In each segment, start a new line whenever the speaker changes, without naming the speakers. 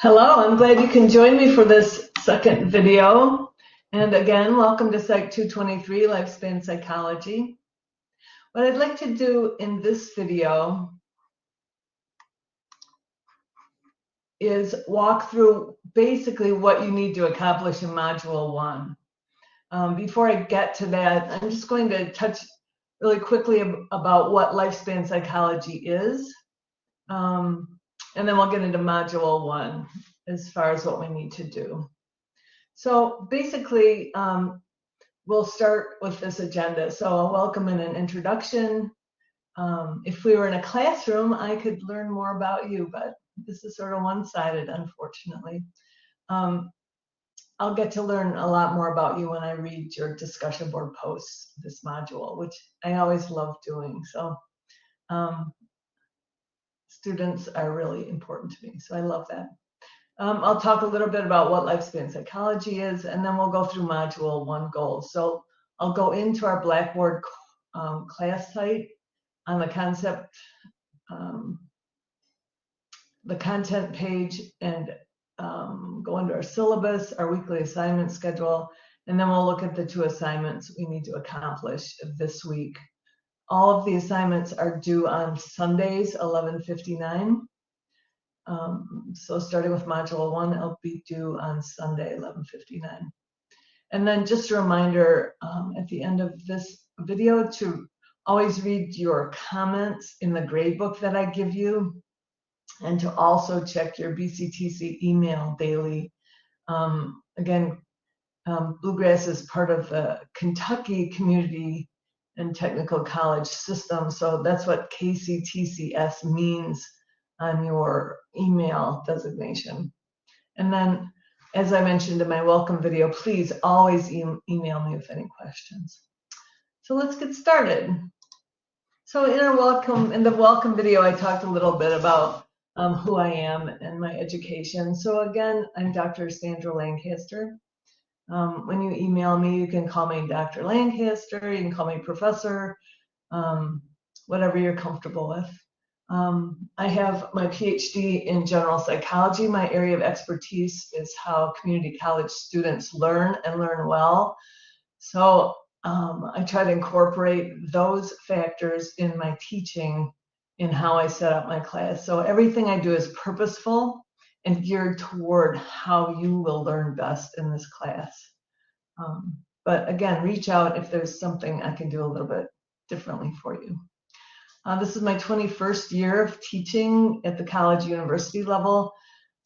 Hello, I'm glad you can join me for this second video. And again, welcome to Psych 223, Lifespan Psychology. What I'd like to do in this video is walk through basically what you need to accomplish in Module 1. Before I get to that, I'm just going to touch really quickly about what lifespan psychology is. And then we'll get into Module 1 as far as what we need to do. So basically, we'll start with this agenda. So I'll welcome in an introduction. If we were in a classroom, I could learn more about you, but this is sort of one-sided, unfortunately. I'll get to learn a lot more about you when I read your discussion board posts this module, which I always love doing. So students are really important to me, so I love that. I'll talk a little bit about what lifespan psychology is, and then we'll go through Module 1 goals. So I'll go into our Blackboard class site on the concept, the content page, and go into our syllabus, our weekly assignment schedule, and then we'll look at the 2 assignments we need to accomplish this week. All of the assignments are due on Sundays, 11:59. So starting with Module 1, it'll be due on Sunday, 11:59. And then just a reminder at the end of this video to always read your comments in the gradebook that I give you, and to also check your BCTC email daily. Again, Bluegrass is part of the Kentucky Community and Technical College system, so that's what KCTCS means on your email designation. And then, as I mentioned in my welcome video, please always email me with any questions. So let's get started. So in the welcome video, I talked a little bit about who I am and my education. So again, I'm Dr. Sandra Lancaster. When you email me, you can call me Dr. Lancaster, you can call me Professor, whatever you're comfortable with. I have my PhD in general psychology. My area of expertise is how community college students learn and learn well. So I try to incorporate those factors in my teaching in how I set up my class. So everything I do is purposeful and geared toward how you will learn best in this class. But again, reach out if there's something I can do a little bit differently for you. This is my 21st year of teaching at the college university level.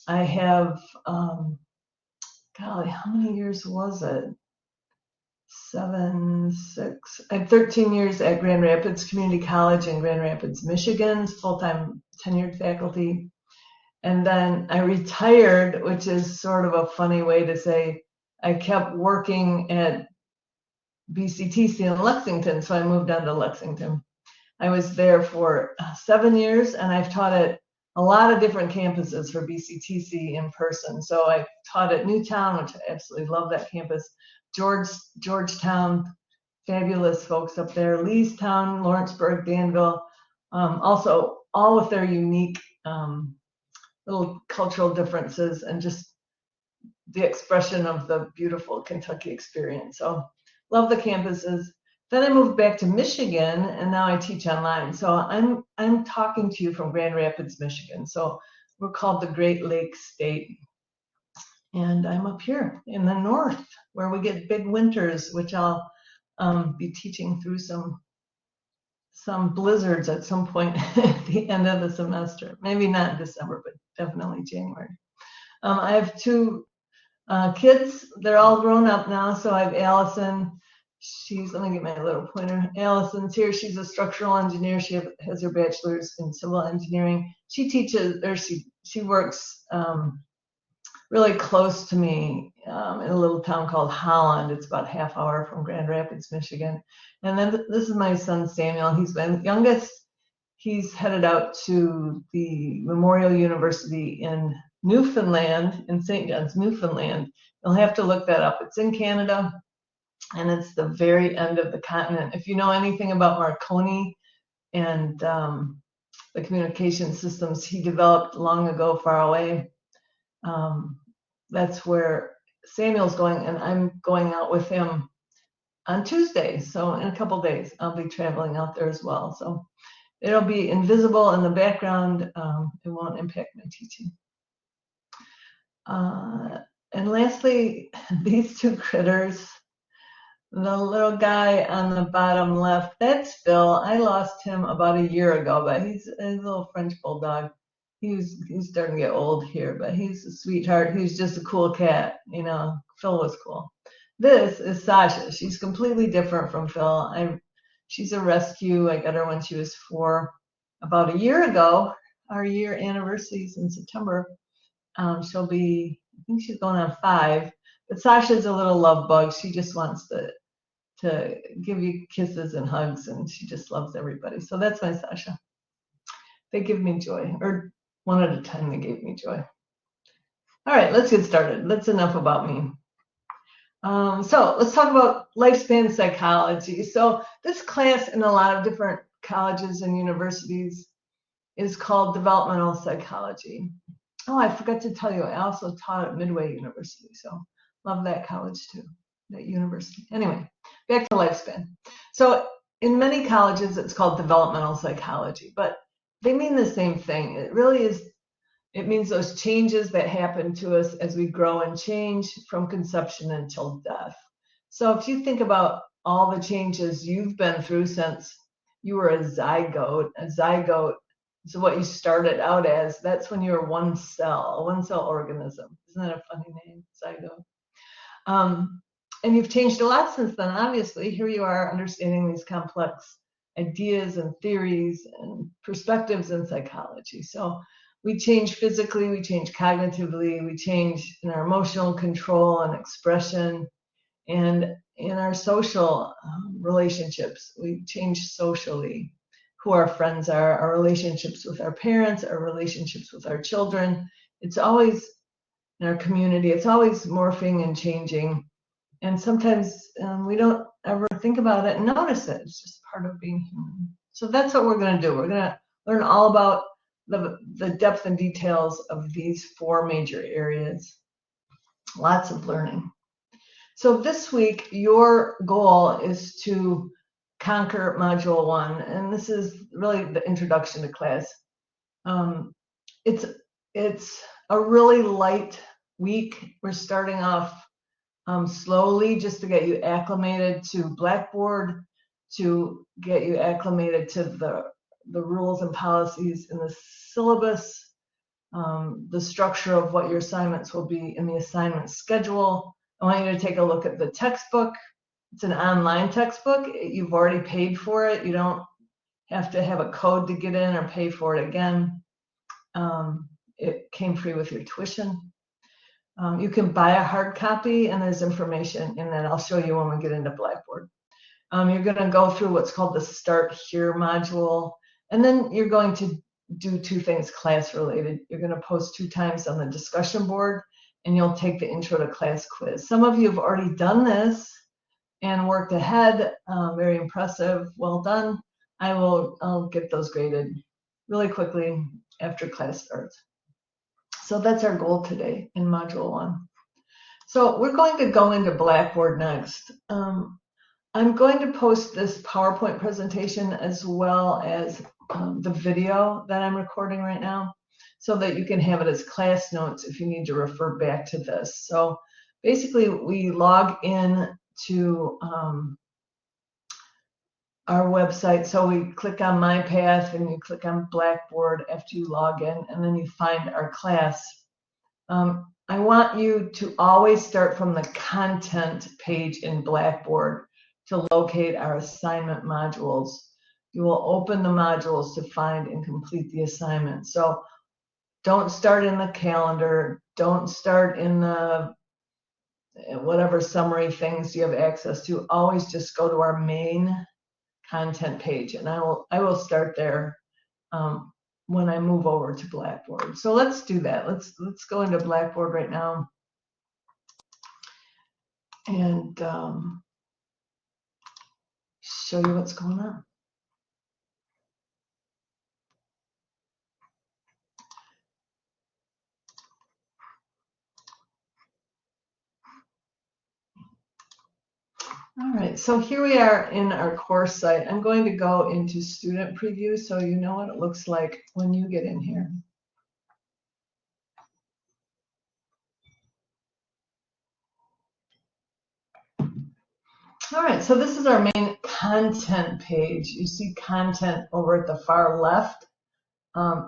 I have, golly, how many years was it? 7, 6. I had 13 years at Grand Rapids Community College in Grand Rapids, Michigan, full-time tenured faculty. And then I retired, which is sort of a funny way to say I kept working at BCTC in Lexington, so I moved on to Lexington. I was there for 7 years, and I've taught at a lot of different campuses for BCTC in person. So I taught at Newtown, which I absolutely love that campus, Georgetown, fabulous folks up there, Leestown, Lawrenceburg, Danville, also all with their unique little cultural differences and just the expression of the beautiful Kentucky experience. So love the campuses. Then I moved back to Michigan, and now I teach online. So I'm talking to you from Grand Rapids, Michigan. So we're called the Great Lakes State. And I'm up here in the north, where we get big winters, which I'll be teaching through some blizzards at some point at the end of the semester. Maybe not in December, but definitely January. I have 2 kids. They're all grown up now. So I have Allison. Let me get my little pointer. Allison's here. She's a structural engineer. She has her bachelor's in civil engineering. She teaches, or she works really close to me in a little town called Holland. It's about a half hour from Grand Rapids, Michigan. And then this is my son, Samuel. He's my youngest. He's headed out to the Memorial University in Newfoundland, in St. John's, Newfoundland. You'll have to look that up. It's in Canada, and it's the very end of the continent. If you know anything about Marconi and the communication systems he developed long ago far away, That's where Samuel's going, and I'm going out with him on Tuesday. So in a couple days, I'll be traveling out there as well. So it'll be invisible in the background. It won't impact my teaching. And lastly, these two critters, the little guy on the bottom left, that's Phil. I lost him about a year ago, but he's a little French bulldog. He's starting to get old here, but he's a sweetheart. He's just a cool cat. You know, Phil was cool. This is Sasha. She's completely different from Phil. She's a rescue. I got her when she was 4. About a year ago, our year anniversary is in September. She'll be, I think she's going on 5. But Sasha's a little love bug. She just wants to give you kisses and hugs, and she just loves everybody. So that's my Sasha. They give me joy, or one at a time they gave me joy. All right, let's get started. That's enough about me. So let's talk about lifespan psychology. So this class in a lot of different colleges and universities is called developmental psychology. Oh, I forgot to tell you, I also taught at Midway University, so love that college too, that university. Anyway, back to lifespan. So in many colleges, it's called developmental psychology, but they mean the same thing. It really is, it means those changes that happen to us as we grow and change from conception until death. So if you think about all the changes you've been through since you were a zygote is what you started out as. That's when you were a one-cell organism. Isn't that a funny name, zygote? And you've changed a lot since then, obviously. Here you are understanding these complex ideas and theories and perspectives in psychology. So we change physically, we change cognitively, we change in our emotional control and expression, and in our social relationships. We change socially, who our friends are, our relationships with our parents, our relationships with our children. It's always, in our community, it's always morphing and changing. And sometimes we don't ever think about it and notice it. It's just part of being human. So that's what we're going to do. We're going to learn all about the depth and details of these 4 major areas. Lots of learning. So this week, your goal is to conquer Module 1, and this is really the introduction to class. It's a really light week. We're starting off slowly just to get you acclimated to Blackboard, to get you acclimated to the rules and policies in the syllabus, the structure of what your assignments will be in the assignment schedule. I want you to take a look at the textbook. It's an online textbook. You've already paid for it. You don't have to have a code to get in or pay for it again. It came free with your tuition. You can buy a hard copy, and there's information in that. I'll show you when we get into Blackboard. You're going to go through what's called the Start Here module, and then you're going to do 2 things class related. You're going to post 2 times on the discussion board, and you'll take the intro to class quiz. Some of you have already done this and worked ahead. Very impressive. Well done. I'll get those graded really quickly after class starts. So that's our goal today in Module 1. So we're going to go into Blackboard next. I'm going to post this PowerPoint presentation as well as the video that I'm recording right now, so that you can have it as class notes if you need to refer back to this. So basically, we log in to our website. So we click on My Path and you click on Blackboard after you log in, and then you find our class. I want you to always start from the content page in Blackboard to locate our assignment modules. You will open the modules to find and complete the assignment. So don't start in the calendar. Don't start in the whatever summary things you have access to. Always just go to our main content page, and I will start there when I move over to Blackboard. So let's do that. Let's go into Blackboard right now and show you what's going on. All right, so here we are in our course site. I'm going to go into student preview so you know what it looks like when you get in here. All right, so this is our main content page. You see content over at the far left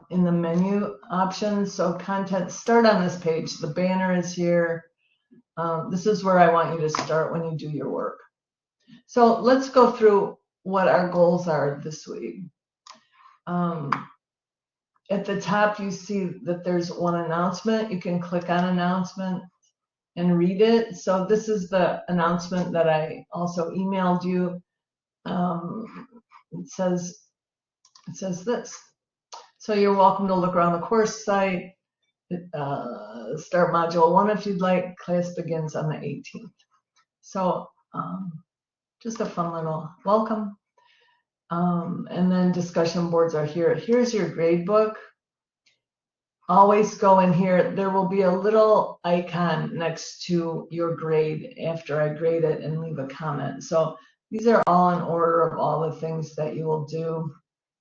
in the menu options. So content, start on this page. The banner is here. This is where I want you to start when you do your work. So let's go through what our goals are this week. At the top, you see that there's one announcement. You can click on announcement and read it. So this is the announcement that I also emailed you. It says this. So you're welcome to look around the course site. Start module 1 if you'd like. Class begins on the 18th. So just a fun little welcome. And then discussion boards are here. Here's your grade book. Always go in here. There will be a little icon next to your grade after I grade it and leave a comment. So these are all in order of all the things that you will do.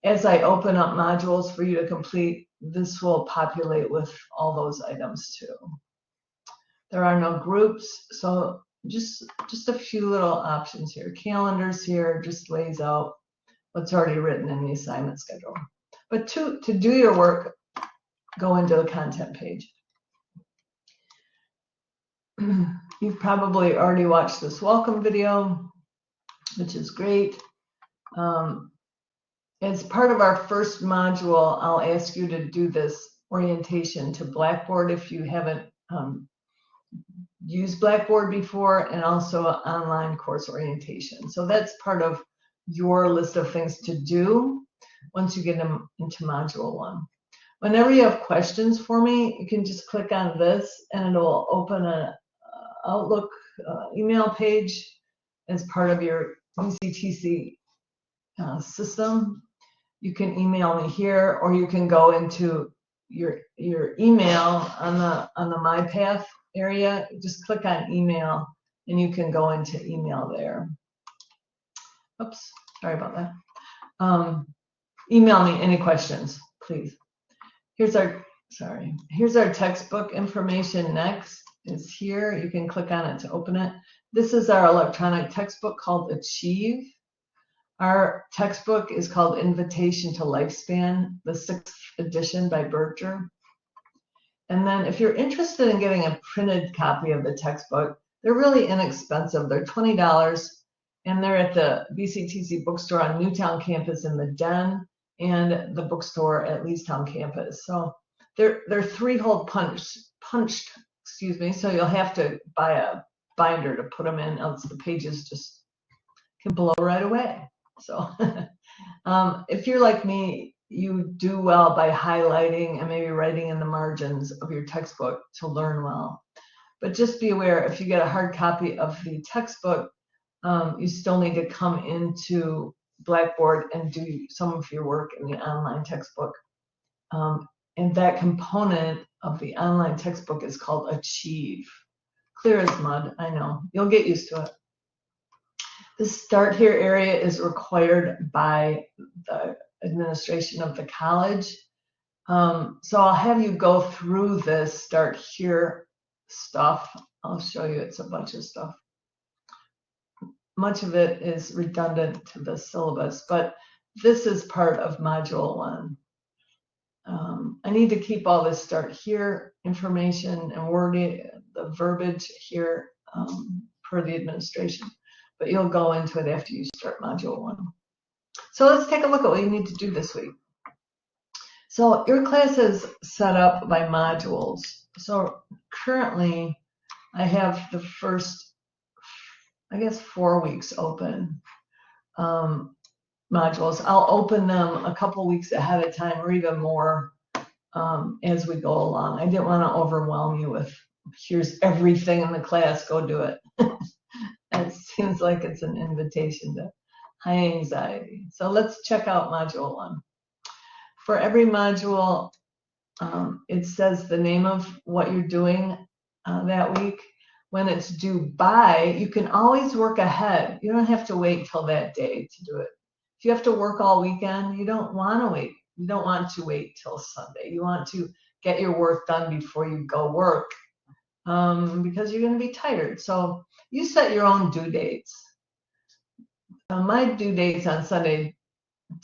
As I open up modules for you to complete, this will populate with all those items too. There are no groups, so just a few little options here. Calendars here just lays out what's already written in the assignment schedule. But to do your work, go into the content page. You've probably already watched this welcome video, which is great. As part of our first module, I'll ask you to do this orientation to Blackboard if you haven't used Blackboard before, and also an online course orientation. So that's part of your list of things to do once you get them into module 1. Whenever you have questions for me, you can just click on this and it will open an Outlook email page as part of your BCTC system. You can email me here, or you can go into your email on the My Path area. Just click on email and you can go into email there. Oops, sorry about that. Email me any questions, please. Here's our textbook information. Next is here. You can click on it to open it. This is our electronic textbook called Achieve. Our textbook is called Invitation to Lifespan, the 6th edition by Berger. And then if you're interested in getting a printed copy of the textbook, they're really inexpensive. They're $20, and they're at the BCTC bookstore on Newtown campus in the Den, and the bookstore at Leestown campus. So they're 3-hole punched, excuse me, so you'll have to buy a binder to put them in, else the pages just can blow right away. So if you're like me, you do well by highlighting and maybe writing in the margins of your textbook to learn well. But just be aware, if you get a hard copy of the textbook, you still need to come into Blackboard and do some of your work in the online textbook. And that component of the online textbook is called Achieve. Clear as mud, I know. You'll get used to it. The Start Here area is required by the administration of the college. So I'll have you go through this Start Here stuff. I'll show you, it's a bunch of stuff. Much of it is redundant to the syllabus, but this is part of Module 1. I need to keep all this Start Here information and wording, the verbiage here per the administration, but you'll go into it after you start Module 1. So let's take a look at what you need to do this week. So your class is set up by modules. So currently I have the first, I guess, 4 weeks open modules. I'll open them a couple weeks ahead of time or even more as we go along. I didn't want to overwhelm you with, here's everything in the class, go do it. It seems like it's an invitation to high anxiety. So let's check out Module 1. For every module, it says the name of what you're doing that week. when it's due by, you can always work ahead. You don't have to wait till that day to do it. If you have to work all weekend, you don't want to wait. You don't want to wait till Sunday. You want to get your work done before you go work, because you're going to be tired. So you set your own due dates. My due dates on Sunday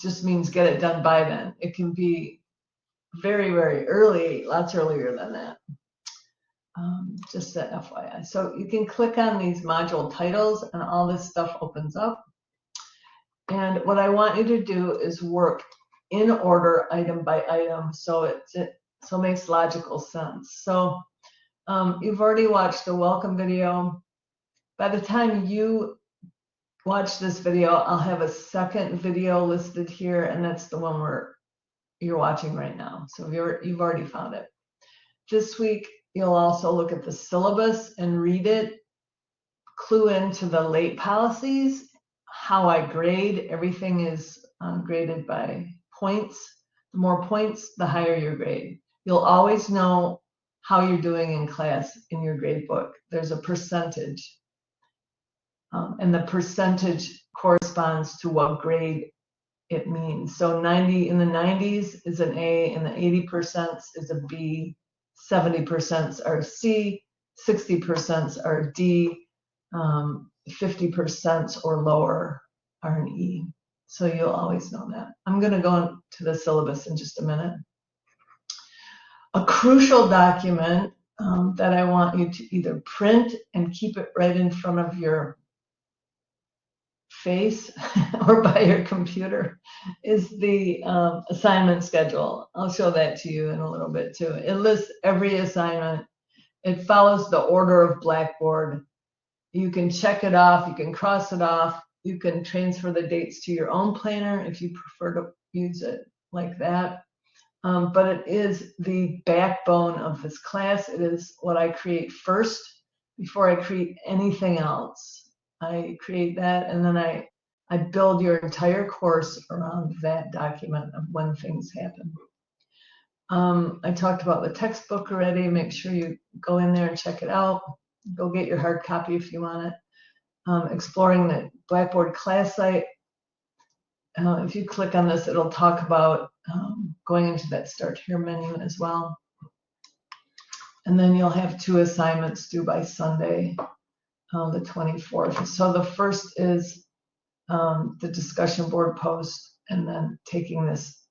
just means get it done by then. It can be very, very early, lots earlier than that. Just a FYI. So you can click on these module titles and all this stuff opens up. And what I want you to do is work in order, item by item, so it makes logical sense. So you've already watched the welcome video. By the time you watch this video, I'll have a second video listed here, and that's the one you're watching right now. So you've already found it. This week, you'll also look at the syllabus and read it, clue into the late policies, how I grade. Everything is graded by points. The more points, the higher your grade. You'll always know how you're doing in class in your grade book. There's a percentage, and the percentage corresponds to what grade it means. So 90 in the 90s is an A, and the 80% is a B, 70% are C, 60% are D, 50% or lower are an E. So you'll always know that. I'm going to go into the syllabus in just a minute. A crucial document that I want you to either print and keep it right in front of your face or by your computer is the assignment schedule. I'll show that to you in a little bit too. It lists every assignment. It follows the order of Blackboard. You can check it off, you can cross it off, you can transfer the dates to your own planner if you prefer to use it like that. But it is the backbone of this class. It is what I create first before I create anything else. I create that, and then I build your entire course around that document of when things happen. I talked about the textbook already. Make sure you go in there and check it out. Go get your hard copy if you want it. Exploring the Blackboard class site. If you click on this, it'll talk about going into that Start Here menu as well. And then you'll have 2 assignments due by Sunday, the 24th. So the first is the discussion board post, and then taking this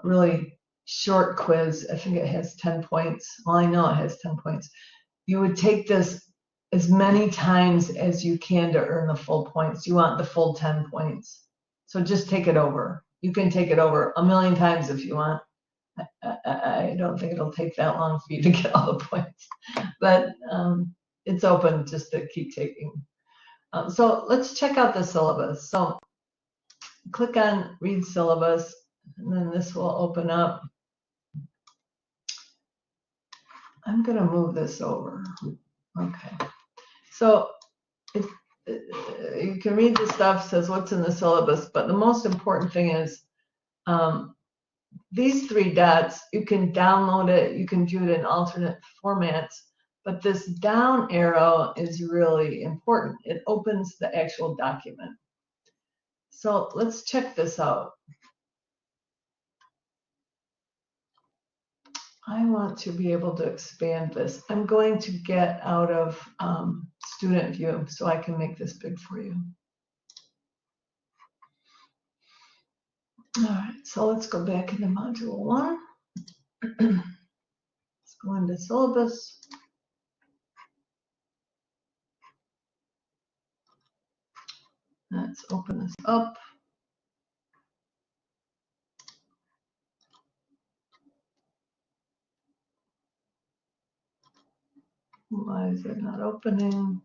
really short quiz. I think it has 10 points. Well, I know it has 10 points. You would take this as many times as you can to earn the full points. You want the full 10 points. So just take it over. You can take it over a million times if you want. I don't think it'll take that long for you to get all the points. But it's open just to keep taking. So let's check out the syllabus. So click on Read Syllabus, and then this will open up. I'm going to move this over. Okay. So you can read the stuff, says what's in the syllabus, but the most important thing is these 3 dots. You can download it, you can view it in alternate formats, but this down arrow is really important. It opens the actual document. So let's check this out. I want to be able to expand this. I'm going to get out of student view so I can make this big for you. All right, so let's go back into module 1. Let's go into syllabus. Let's open this up. Why is it not opening?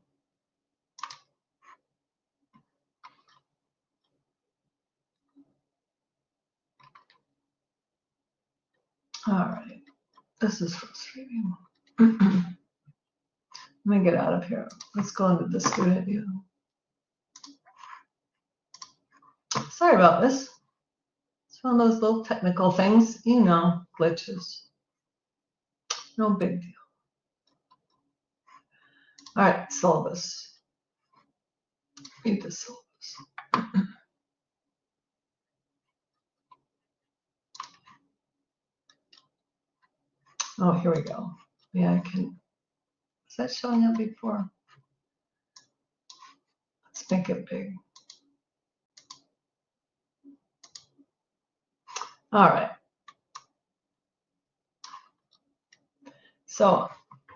All right, this is frustrating. Let me get out of here. Let's go into the student view. Sorry about this. It's one of those little technical things, you know, glitches. No big deal. All right, syllabus. Read the syllabus. Oh, here we go. Yeah, I can. Is that showing up before? Let's make it big. All right. So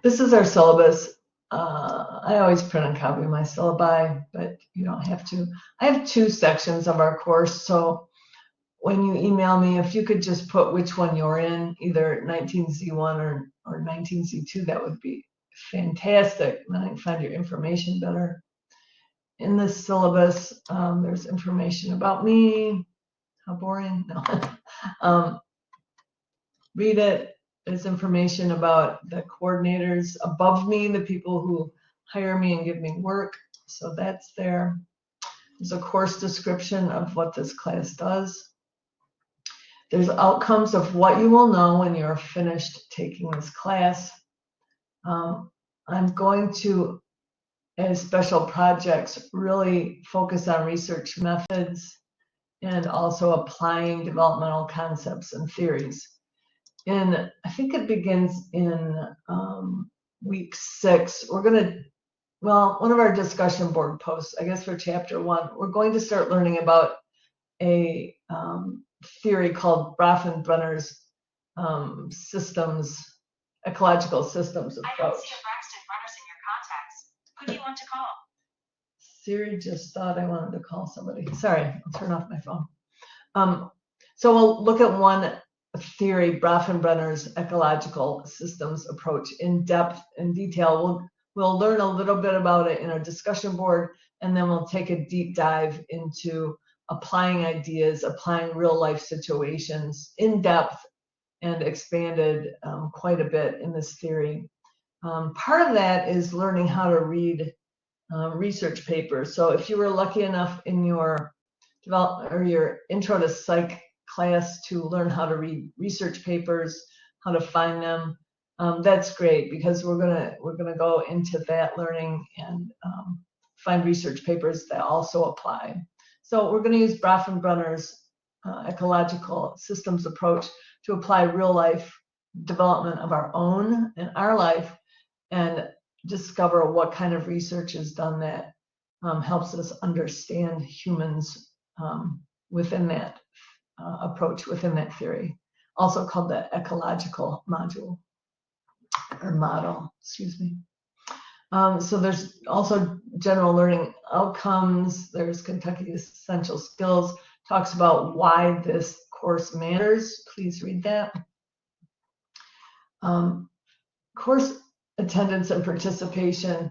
this is our syllabus. I always print and copy my syllabi, but you don't have to. I have 2 sections of our course, so when you email me, if you could just put which one you're in, either 19Z1 or 19Z2, that would be fantastic. Then I can find your information better. In this syllabus, there's information about me. How boring? No. Read it. There's information about the coordinators above me, the people who hire me and give me work. So that's there. There's a course description of what this class does. There's outcomes of what you will know when you're finished taking this class. I'm going to, as special projects, really focus on research methods and also applying developmental concepts and theories. And I think it begins in week 6. We're going to, well, one of our discussion board posts, I guess for chapter 1, we're going to start learning about a theory called Bronfenbrenner's ecological systems approach.
I don't see a Braxton Runners in your contacts. Who do you want to call?
Siri just thought I wanted to call somebody. Sorry, I'll turn off my phone. So we'll look at one theory, Bronfenbrenner's ecological systems approach, in depth and detail. We'll learn a little bit about it in our discussion board, and then we'll take a deep dive into applying ideas, applying real life situations in depth and expanded quite a bit in this theory. Part of that is learning how to read research papers. So if you were lucky enough in your your intro to psych class to learn how to read research papers, how to find them, that's great, because we're gonna go into that learning and find research papers that also apply. So we're going to use Bronfenbrenner's ecological systems approach to apply real life development of our own in our life and discover what kind of research is done that helps us understand humans within that approach, within that theory, also called the ecological module or model, excuse me. So there's also general learning outcomes. There's Kentucky Essential Skills, talks about why this course matters. Please read that. Course attendance and participation.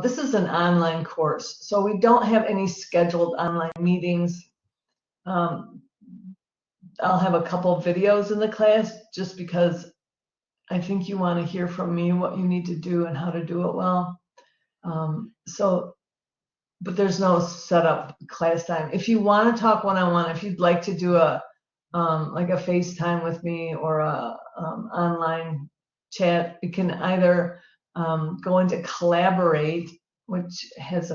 This is an online course, so we don't have any scheduled online meetings. I'll have a couple of videos in the class just because I think you want to hear from me what you need to do and how to do it well. But there's no set up class time. If you want to talk one-on-one, if you'd like to do a like a FaceTime with me or a online chat, you can either go into Collaborate, which has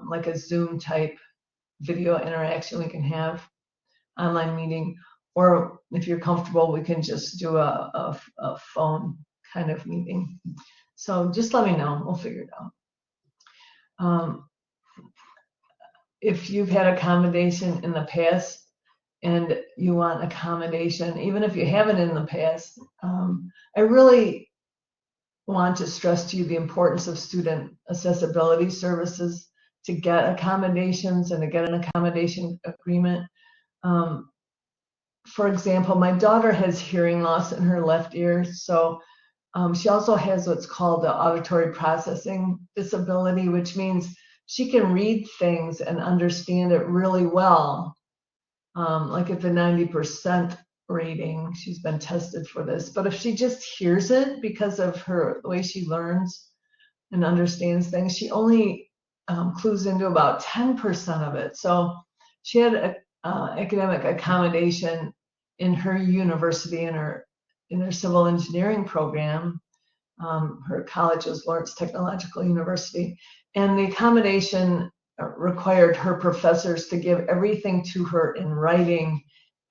like a Zoom type video interaction we can have, online meeting, or if you're comfortable, we can just do a phone kind of meeting. So just let me know, we'll figure it out. If you've had accommodation in the past and you want accommodation, even if you haven't in the past, I really want to stress to you the importance of student accessibility services to get accommodations and to get an accommodation agreement. For example, my daughter has hearing loss in her left ear, so she also has what's called the auditory processing disability, which means she can read things and understand it really well, like at the 90% rating. She's been tested for this, but if she just hears it because of the way she learns and understands things, she only clues into about 10% of it. So she had academic accommodation in her university, in her civil engineering program, Her college was Lawrence Technological University. And the accommodation required her professors to give everything to her in writing,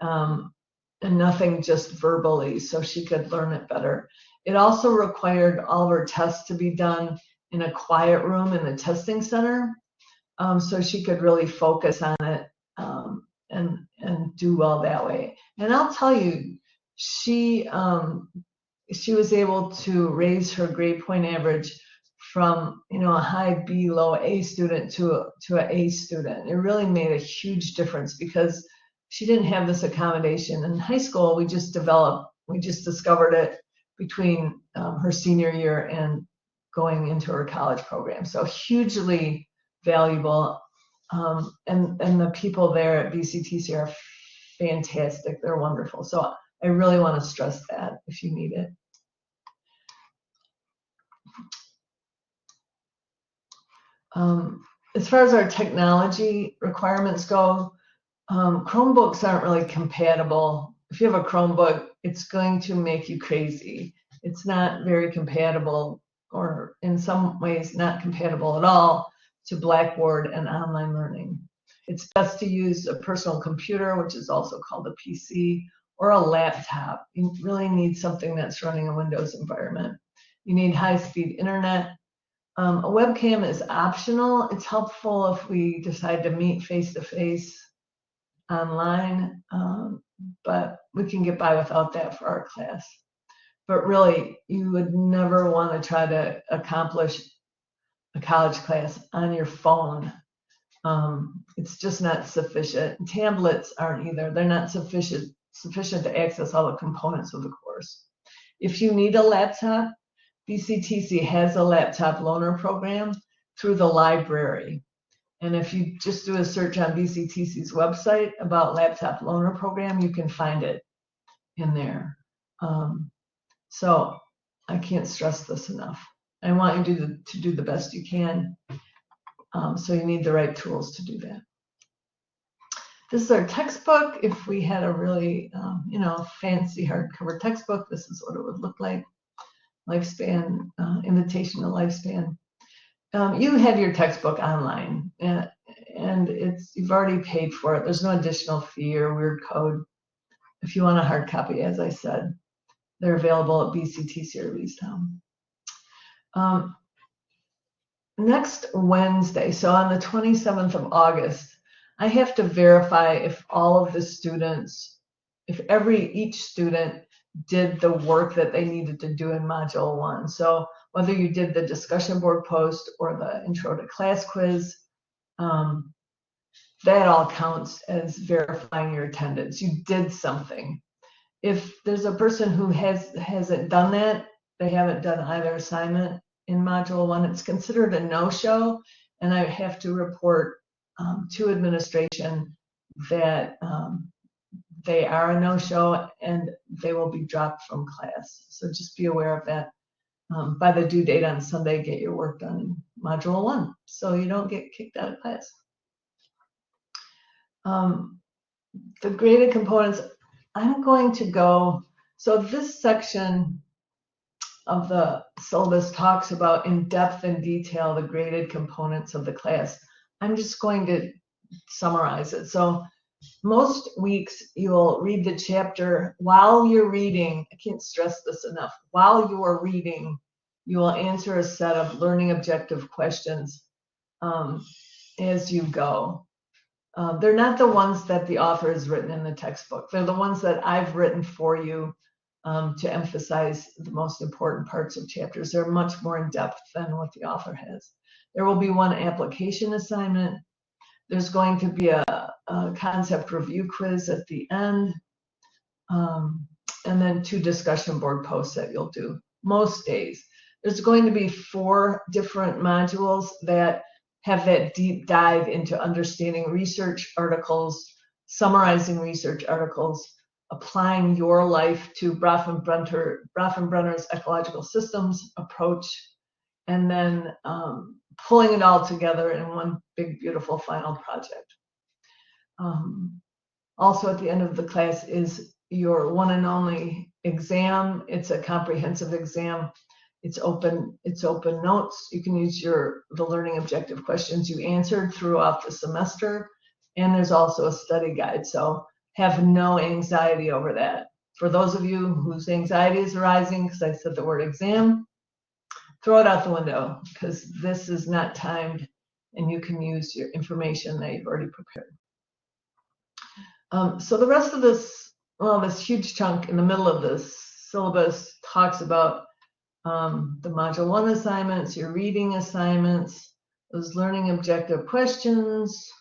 and nothing just verbally, so she could learn it better. It also required all of her tests to be done in a quiet room in the testing center, so she could really focus on it, and do well that way. And I'll tell you, she was able to raise her grade point average from a high B, low A student to an A student. It really made a huge difference because she didn't have this accommodation in high school. We just discovered it between her senior year and going into her college program. So hugely valuable. And the people there at BCTC are fantastic. They're wonderful. So I really want to stress that if you need it. As far as our technology requirements go, Chromebooks aren't really compatible. If you have a Chromebook, it's going to make you crazy. It's not very compatible, or in some ways not compatible at all, to Blackboard and online learning. It's best to use a personal computer, which is also called a PC, or a laptop. You really need something that's running a Windows environment. You need high-speed internet. A webcam is optional. It's helpful if we decide to meet face-to-face online, but we can get by without that for our class. But really, you would never want to try to accomplish a college class on your phone. It's just not sufficient. Tablets aren't either. They're not sufficient to access all the components of the course. If you need a laptop, BCTC has a laptop loaner program through the library. And if you just do a search on BCTC's website about laptop loaner program, you can find it in there. So I can't stress this enough. I want you to do the best you can. So you need the right tools to do that. This is our textbook. If we had a really, fancy hardcover textbook, this is what it would look like. Lifespan, Invitation to Lifespan. You have your textbook online, and you've already paid for it. There's no additional fee or weird code. If you want a hard copy, as I said, they're available at BCTC or Leestown. Next Wednesday, so on the 27th of August, I have to verify if all of the students, if each student did the work that they needed to do in Module 1. So whether you did the discussion board post or the intro to class quiz, that all counts as verifying your attendance. You did something. If there's a person who hasn't done that, they haven't done either assignment in Module 1, it's considered a no-show, and I have to report to administration that they are a no-show and they will be dropped from class. So just be aware of that. By the due date on Sunday, get your work done in Module 1 so you don't get kicked out of class. The graded components, I'm going to go, so this section of the syllabus talks about in depth and detail the graded components of the class. I'm just going to summarize it. So most weeks you'll read the chapter while you're reading. I can't stress this enough. While you are reading, you will answer a set of learning objective questions as you go. They're not the ones that the author has written in the textbook. They're the ones that I've written for you to emphasize the most important parts of chapters. They're much more in depth than what the author has. There will be one application assignment. There's going to be a concept review quiz at the end, and then 2 discussion board posts that you'll do most days. There's going to be 4 different modules that have that deep dive into understanding research articles, summarizing research articles, applying your life to Bronfenbrenner's ecological systems approach, and then pulling it all together in one big, beautiful final project. Also at the end of the class is your one and only exam. It's a comprehensive exam. It's open notes. You can use the learning objective questions you answered throughout the semester. And there's also a study guide. So have no anxiety over that. For those of you whose anxiety is arising, because I said the word exam, throw it out the window, because this is not timed and you can use your information that you've already prepared. So the rest of this, well, this huge chunk in the middle of this syllabus talks about the Module 1 assignments, your reading assignments, those learning objective questions.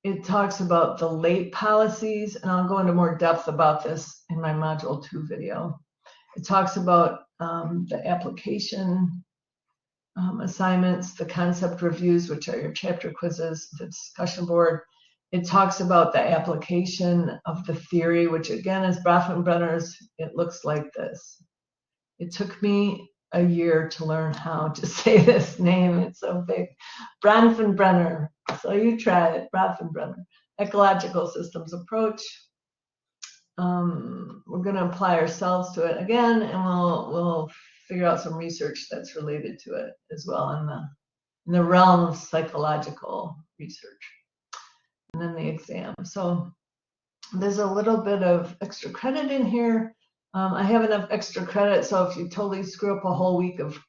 It talks about the late policies, and I'll go into more depth about this in my Module 2 video. It talks about the application assignments, the concept reviews, which are your chapter quizzes, the discussion board. It talks about the application of the theory, which again is Bronfenbrenner's. It looks like this. It took me a year to learn how to say this name. It's so big. Bronfenbrenner. So you try it, Bronfenbrenner. Ecological systems approach. We're going to apply ourselves to it again, and we'll figure out some research that's related to it as well in the realm of psychological research. And then the exam. So there's a little bit of extra credit in here. I have enough extra credit, so if you totally screw up a whole week of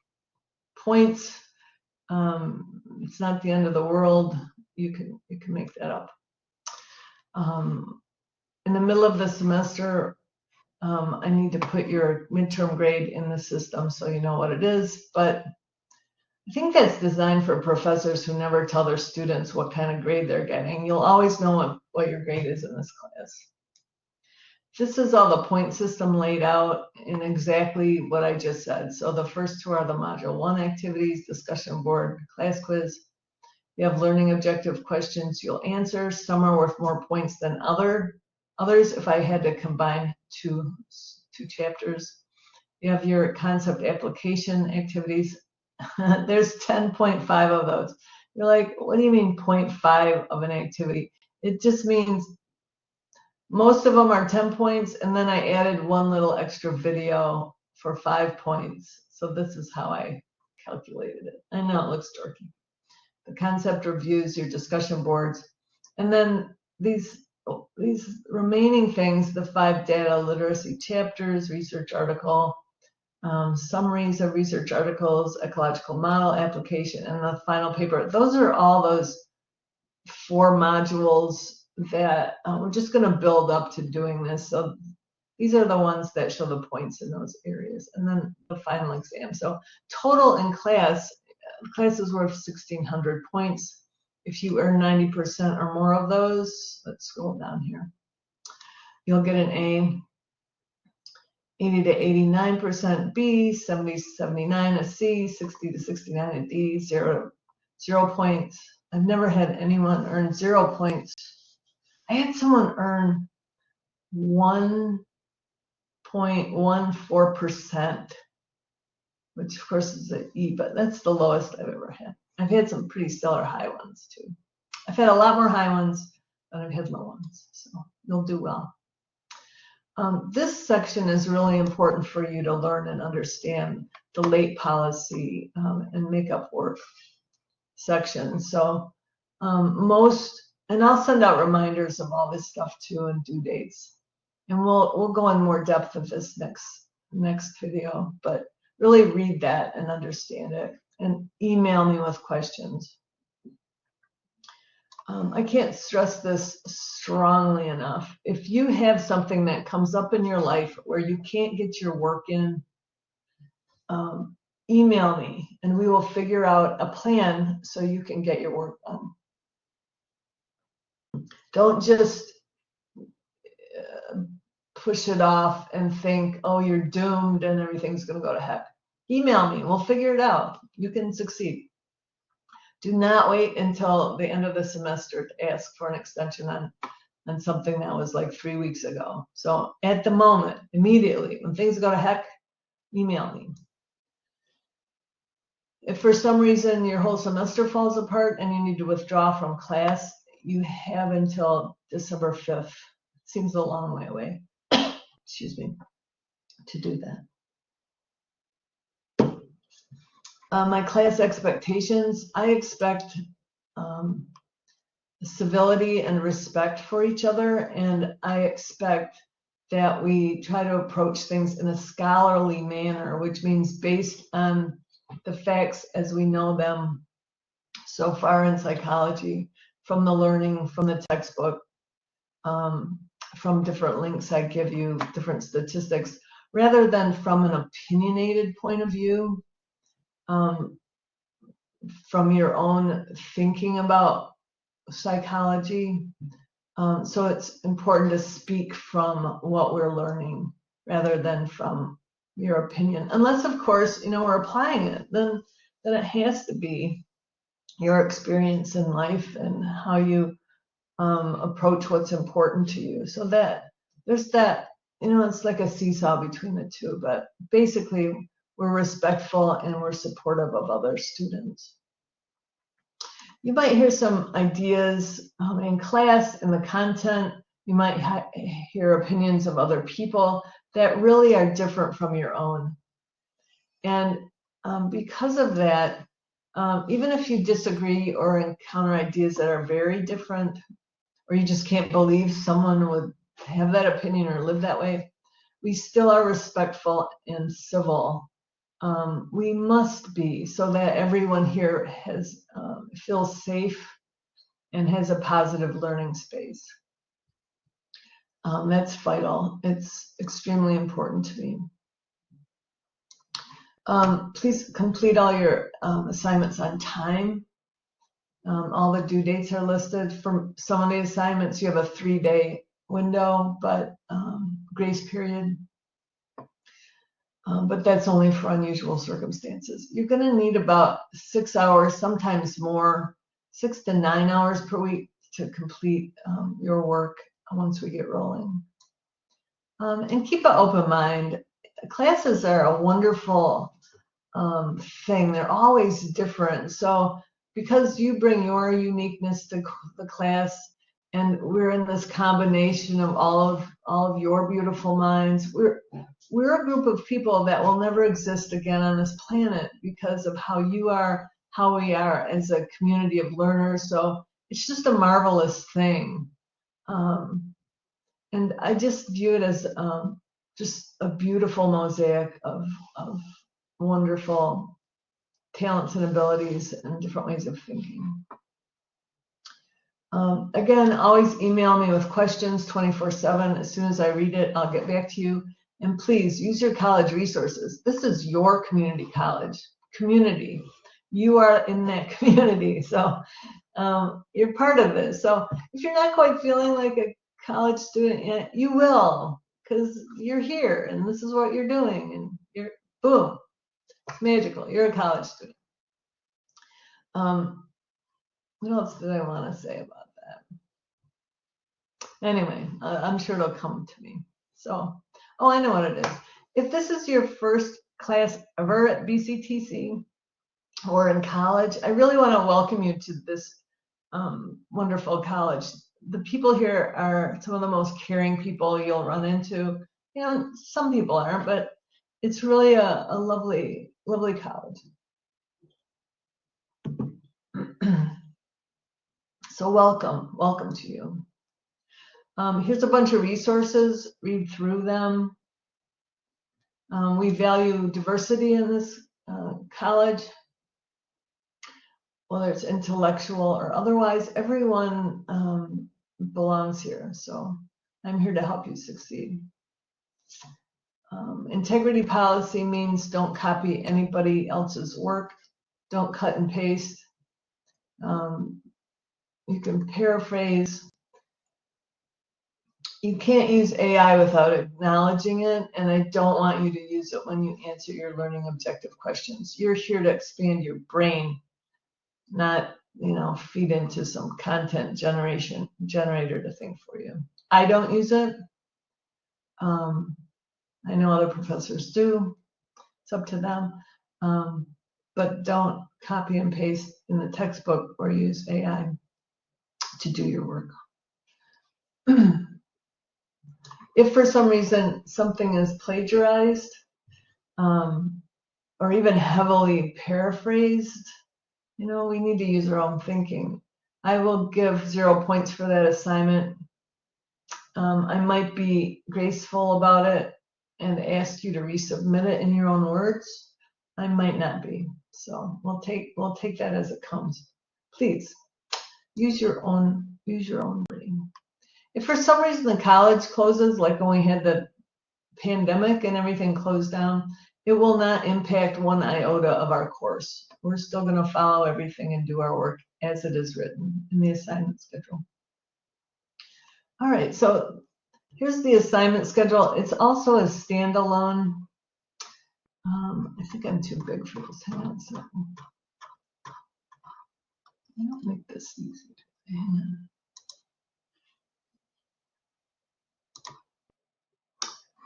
points, it's not the end of the world. You can make that up. In the middle of the semester, I need to put your midterm grade in the system so you know what it is, but I think that's designed for professors who never tell their students what kind of grade they're getting. You'll always know what your grade is in this class. This is all the point system laid out in exactly what I just said. So the first two are the Module 1 activities, discussion board, class quiz. You have learning objective questions you'll answer. Some are worth more points than others if I had to combine two chapters. You have your concept application activities. There's 10.5 of those. You're like, what do you mean 0.5 of an activity? It just means most of them are 10 points, and then I added one little extra video for 5 points. So this is how I calculated it. I know it looks dorky. The concept reviews, your discussion boards, and then these remaining things, the 5 data literacy chapters, research article, summaries of research articles, ecological model application, and the final paper. Those are all those 4 modules that we're just going to build up to doing this. So these are the ones that show the points in those areas, and then the final exam. So total in class is worth 1,600 points. If you earn 90% or more of those, let's scroll down here, you'll get an A. 80 to 89% B, 70 to 79 a C, 60 to 69 a D, 0 points. I've never had anyone earn 0 points. I had someone earn 1.14%, which of course is an E, but that's the lowest I've ever had. I've had some pretty stellar high ones too. I've had a lot more high ones than I've had low ones, so you'll do well. This section is really important for you to learn and understand the late policy and make-up work section. So and I'll send out reminders of all this stuff too and due dates. And we'll go in more depth of this next video, but really read that and understand it and email me with questions. I can't stress this strongly enough. If you have something that comes up in your life where you can't get your work in, email me and we will figure out a plan so you can get your work done. Don't just push it off and think, oh, you're doomed and everything's going to go to heck. Email me. We'll figure it out. You can succeed. Do not wait until the end of the semester to ask for an extension on something that was like 3 weeks ago. So at the moment, immediately, when things go to heck, email me. If for some reason your whole semester falls apart and you need to withdraw from class, you have until December 5th. Seems a long way away, excuse me, to do that. My class expectations, I expect um, civility and respect for each other, and I expect that we try to approach things in a scholarly manner, which means based on the facts as we know them so far in psychology, from the learning, from the textbook, um, from different links I give you, different statistics, rather than from an opinionated point of view, um, from your own thinking about psychology. So it's important to speak from what we're learning rather than from your opinion. Unless, of course, we're applying it, then it has to be your experience in life and how you approach what's important to you. So that there's that, it's like a seesaw between the two, but basically we're respectful and we're supportive of other students. You might hear some ideas in class, in the content. You might hear opinions of other people that really are different from your own. And because of that, even if you disagree or encounter ideas that are very different, or you just can't believe someone would have that opinion or live that way, we still are respectful and civil. We must be, so that everyone here feels safe and has a positive learning space. That's vital. It's extremely important to me. Please complete all your assignments on time. All the due dates are listed. For some of the assignments, you have a 3-day window, but grace period. But that's only for unusual circumstances. You're going to need about 6 hours, sometimes more, 6 to 9 hours per week to complete your work once we get rolling. And keep an open mind. Classes are a wonderful thing. They're always different. So because you bring your uniqueness to the class, and we're in this combination of all of your beautiful minds, we're a group of people that will never exist again on this planet because of how you are, how we are as a community of learners. So it's just a marvelous thing. And I just view it as just a beautiful mosaic of wonderful talents and abilities and different ways of thinking. Again, always email me with questions 24/7. As soon as I read it, I'll get back to you. And please use your college resources. This is your community college. Community. You are in that community. So you're part of this. So if you're not quite feeling like a college student yet, you will, because you're here and this is what you're doing. And you're, boom, it's magical. You're a college student. What else did I want to say about that? Anyway, I'm sure it'll come to me. So, I know what it is. If this is your first class ever at BCTC or in college, I really want to welcome you to this wonderful college. The people here are some of the most caring people you'll run into. Some people aren't, but it's really a lovely, lovely college. So welcome to you. Here's a bunch of resources. Read through them. We value diversity in this college, whether it's intellectual or otherwise. Everyone belongs here, so I'm here to help you succeed. Integrity policy means don't copy anybody else's work. Don't cut and paste. You can paraphrase. You can't use AI without acknowledging it, and I don't want you to use it when you answer your learning objective questions. You're here to expand your brain, not feed into some content generator to think for you. I don't use it. I know other professors do. It's up to them. But don't copy and paste in the textbook or use AI to do your work. If for some reason something is plagiarized, or even heavily paraphrased, you know, we need to use our own thinking. I will give 0 points for that assignment. I might be graceful about it and ask you to resubmit it in your own words. I might not be. So we'll take that as it comes. Please use your own wording. If for some reason the college closes, like when we had the pandemic and everything closed down, it will not impact one iota of our course. We're still going to follow everything and do our work as it is written in the assignment schedule. All right, so here's the assignment schedule. It's also a standalone. I think I'm too big for this. Hang on a second. I don't make this easy. Hang on.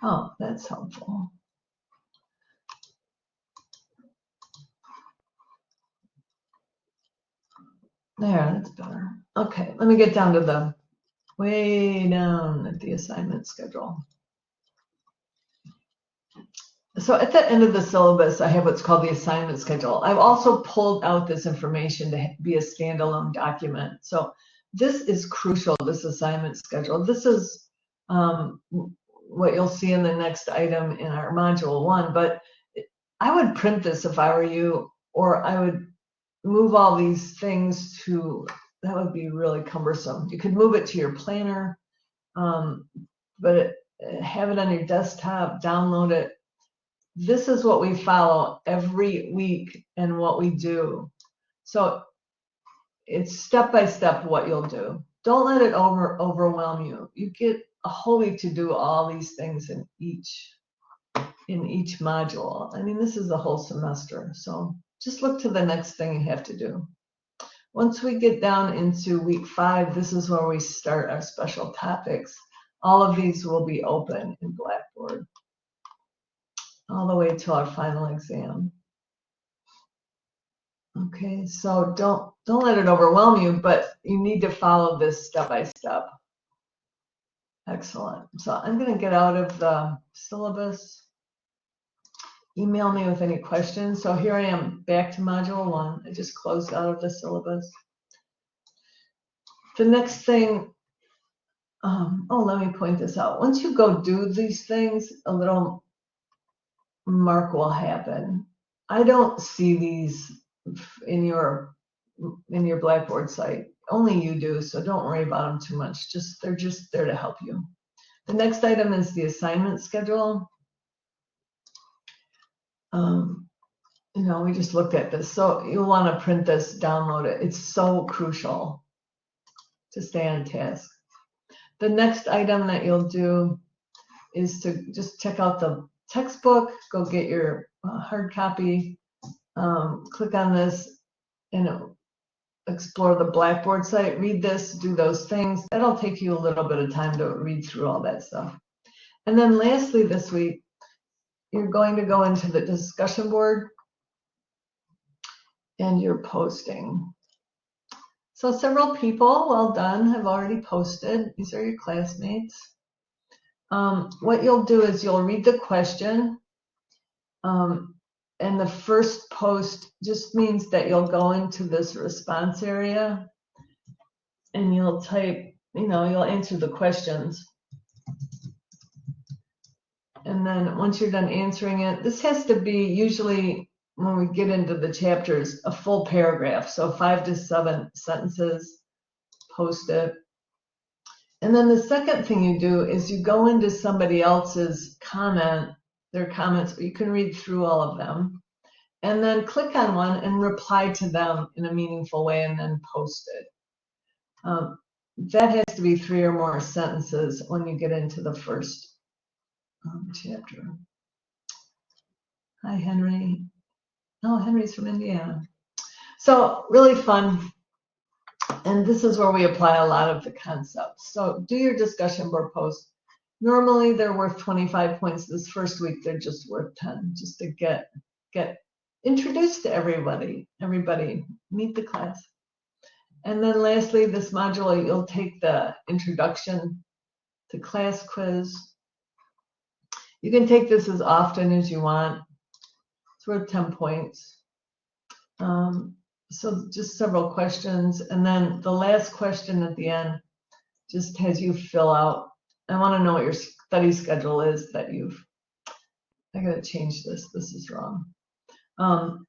Oh, that's helpful. There, that's better. Okay, let me get down to the way down at the assignment schedule. So at the end of the syllabus, I have what's called the assignment schedule. I've also pulled out this information to be a standalone document. So this is crucial, this assignment schedule. This is what you'll see in the next item in our module 1, but I would print this if I were you, or I would move all these things to, that would be really cumbersome. You could move it to your planner, but have it on your desktop, download it. This is what we follow every week and what we do. So it's step by step what you'll do. Don't let it overwhelm you. You get a whole week to do all these things in each module. I mean, this is a whole semester. So just look to the next thing you have to do. Once we get down into week 5, this is where we start our special topics. All of these will be open in Blackboard all the way to our final exam. Okay, so don't let it overwhelm you, but you need to follow this step by step. Excellent. So I'm going to get out of the syllabus. Email me with any questions. So here I am back to module 1. I just closed out of the syllabus. The next thing, let me point this out. Once you go do these things, a little mark will happen. I don't see these in your Blackboard site. Only you do, so don't worry about them too much. They're just there to help you. The next item is the assignment schedule. You know, we just looked at this, so you'll want to print this, download it. It's so crucial to stay on task. The next item that you'll do is to just check out the textbook, go get your hard copy, click on this, and explore the Blackboard site, read this, do those things. That'll take you a little bit of time to read through all that stuff. And then lastly this week, you're going to go into the discussion board and you're posting. So several people, well done, have already posted. These are your classmates. What you'll do is you'll read the question, and the first post just means that you'll go into this response area and you'll type, you'll answer the questions. And then once you're done answering it, this has to be usually, when we get into the chapters, a full paragraph. So 5 to 7 sentences, post it. And then the second thing you do is you go into somebody else's their comments, you can read through all of them, and then click on one and reply to them in a meaningful way and then post it. That has to be 3 or more sentences when you get into the first chapter. Hi, Henry. Oh, Henry's from Indiana. So really fun. And this is where we apply a lot of the concepts. So do your discussion board posts. Normally they're worth 25 points. This first week they're just worth 10, just to get introduced to everybody, meet the class. And then lastly, this module, you'll take the introduction to class quiz. You can take this as often as you want. It's worth 10 points. So just several questions. And then the last question at the end just has you fill out. I want to know what your study schedule is that you've, I got to change this. This is wrong. And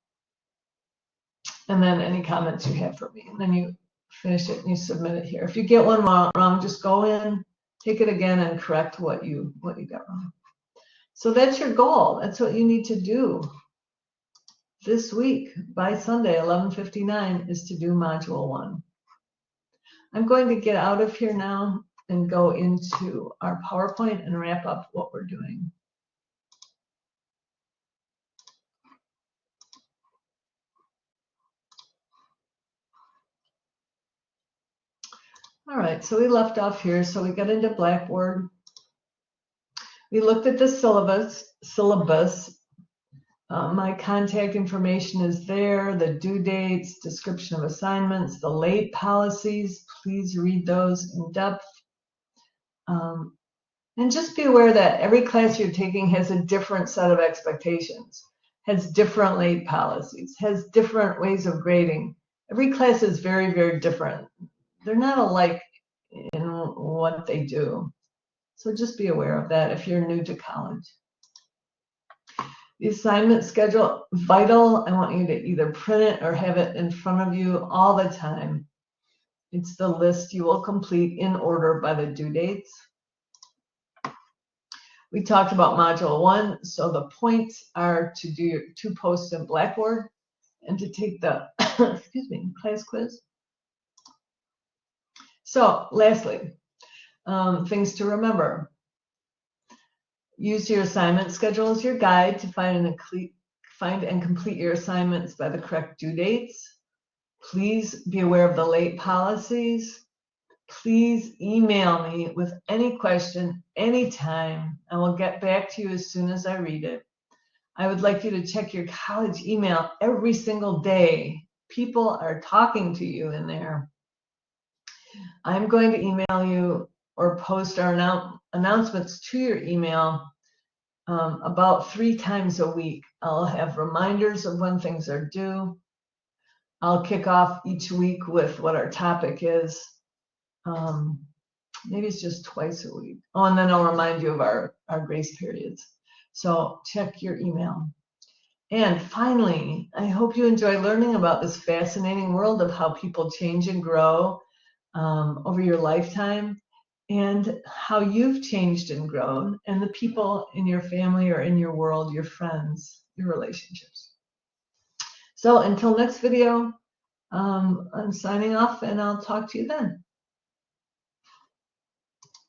then any comments you have for me. And then you finish it and you submit it here. If you get one wrong, just go in, take it again, and correct what you got wrong. So that's your goal. That's what you need to do this week by Sunday, 11:59, is to do Module 1. I'm going to get out of here now and go into our PowerPoint and wrap up what we're doing. All right, so we left off here. So we got into Blackboard. We looked at the syllabus. My contact information is there, the due dates, description of assignments, the late policies. Please read those in depth. And just be aware that every class you're taking has a different set of expectations, has different late policies, has different ways of grading. Every class is very, very different. They're not alike in what they do. So just be aware of that if you're new to college. The assignment schedule, vital. I want you to either print it or have it in front of you all the time. It's the list you will complete in order by the due dates. We talked about Module 1, so the points are to do your 2 posts in Blackboard and to take the excuse me, class quiz. So lastly, things to remember. Use your assignment schedule as your guide to find and complete your assignments by the correct due dates. Please be aware of the late policies. Please email me with any question anytime. I will get back to you as soon as I read it. I would like you to check your college email every single day. People are talking to you in there. I'm going to email you or post our announcements to your email about 3 times a week. I'll have reminders of when things are due. I'll kick off each week with what our topic is. Maybe it's just twice a week. Oh, and then I'll remind you of our grace periods. So check your email. And finally, I hope you enjoy learning about this fascinating world of how people change and grow over your lifetime, and how you've changed and grown, and the people in your family or in your world, your friends, your relationships. So until next video, I'm signing off, and I'll talk to you then.